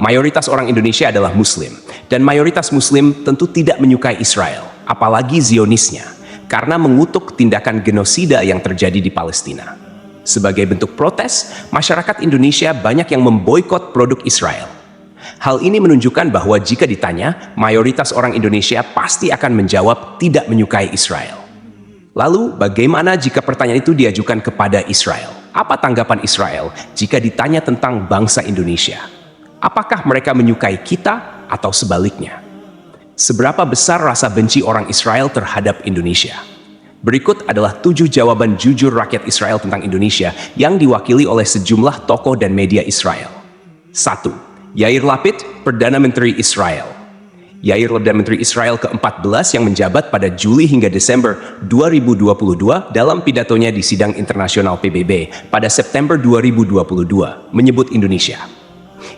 mayoritas orang Indonesia adalah Muslim, dan mayoritas Muslim tentu tidak menyukai Israel, apalagi Zionisnya, karena mengutuk tindakan genosida yang terjadi di Palestina. Sebagai bentuk protes, masyarakat Indonesia banyak yang memboikot produk Israel. Hal ini menunjukkan bahwa jika ditanya, mayoritas orang Indonesia pasti akan menjawab tidak menyukai Israel. Lalu, bagaimana jika pertanyaan itu diajukan kepada Israel? Apa tanggapan Israel jika ditanya tentang bangsa Indonesia? Apakah mereka menyukai kita atau sebaliknya? Seberapa besar rasa benci orang Israel terhadap Indonesia? Berikut adalah 7 jawaban jujur rakyat Israel tentang Indonesia yang diwakili oleh sejumlah tokoh dan media Israel. 1. Yair Lapid, Perdana Menteri Israel. Yair Perdana Menteri Israel ke-14 yang menjabat pada Juli hingga Desember 2022 dalam pidatonya di sidang internasional PBB pada September 2022 menyebut Indonesia.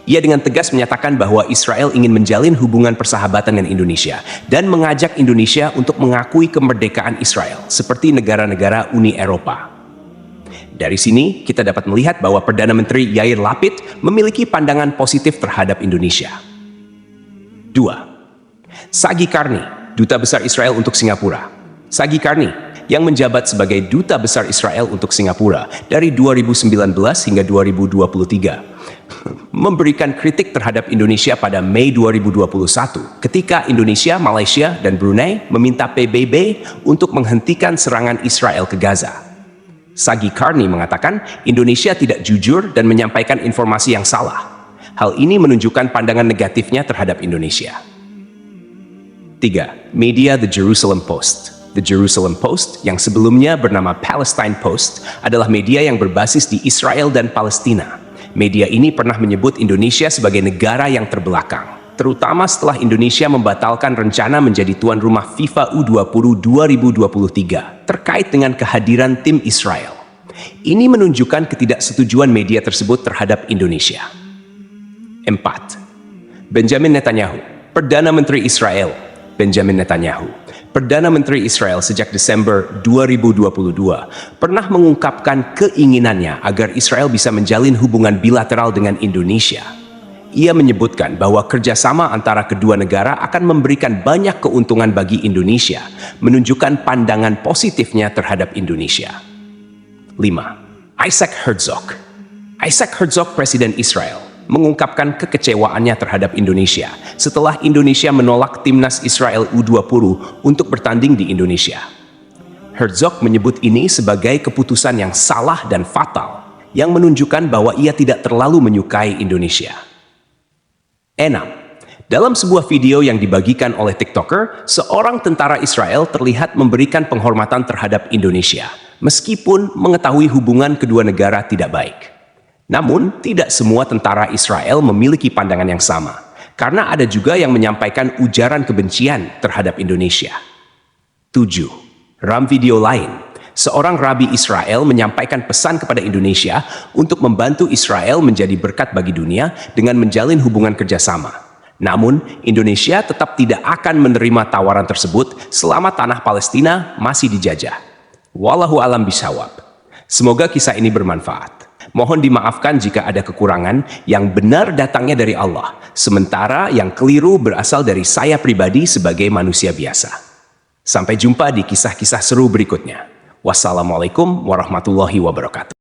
Ia dengan tegas menyatakan bahwa Israel ingin menjalin hubungan persahabatan dengan Indonesia dan mengajak Indonesia untuk mengakui kemerdekaan Israel seperti negara-negara Uni Eropa. Dari sini, kita dapat melihat bahwa Perdana Menteri Yair Lapid memiliki pandangan positif terhadap Indonesia. 2. Sagi Karni, Duta Besar Israel untuk Singapura. Sagi Karni, yang menjabat sebagai Duta Besar Israel untuk Singapura dari 2019 hingga 2023, memberikan kritik terhadap Indonesia pada Mei 2021 ketika Indonesia, Malaysia, dan Brunei meminta PBB untuk menghentikan serangan Israel ke Gaza. Sagi Karni mengatakan Indonesia tidak jujur dan menyampaikan informasi yang salah. Hal ini menunjukkan pandangan negatifnya terhadap Indonesia. 3. Media The Jerusalem Post. The Jerusalem Post, yang sebelumnya bernama Palestine Post, adalah media yang berbasis di Israel dan Palestina. Media ini pernah menyebut Indonesia sebagai negara yang terbelakang, terutama setelah Indonesia membatalkan rencana menjadi tuan rumah FIFA U20 2023 terkait dengan kehadiran tim Israel. Ini menunjukkan ketidaksetujuan media tersebut terhadap Indonesia. 4. Benjamin Netanyahu, Perdana Menteri Israel. Benjamin Netanyahu, Perdana Menteri Israel sejak Desember 2022, pernah mengungkapkan keinginannya agar Israel bisa menjalin hubungan bilateral dengan Indonesia. Ia menyebutkan bahwa kerjasama antara kedua negara akan memberikan banyak keuntungan bagi Indonesia, menunjukkan pandangan positifnya terhadap Indonesia. 5. Isaac Herzog. Isaac Herzog, Presiden Israel, mengungkapkan kekecewaannya terhadap Indonesia setelah Indonesia menolak timnas Israel U20 untuk bertanding di Indonesia. Herzog menyebut ini sebagai keputusan yang salah dan fatal, yang menunjukkan bahwa ia tidak terlalu menyukai Indonesia. 6. Dalam sebuah video yang dibagikan oleh TikToker, seorang tentara Israel terlihat memberikan penghormatan terhadap Indonesia, meskipun mengetahui hubungan kedua negara tidak baik. Namun, tidak semua tentara Israel memiliki pandangan yang sama, karena ada juga yang menyampaikan ujaran kebencian terhadap Indonesia. 7. Dalam video lain, seorang rabi Israel menyampaikan pesan kepada Indonesia untuk membantu Israel menjadi berkat bagi dunia dengan menjalin hubungan kerjasama. Namun, Indonesia tetap tidak akan menerima tawaran tersebut selama tanah Palestina masih dijajah. Wallahu alam bisawab. Semoga kisah ini bermanfaat. Mohon dimaafkan jika ada kekurangan, yang benar datangnya dari Allah, sementara yang keliru berasal dari saya pribadi sebagai manusia biasa. Sampai jumpa di kisah-kisah seru berikutnya. Wassalamualaikum warahmatullahi wabarakatuh.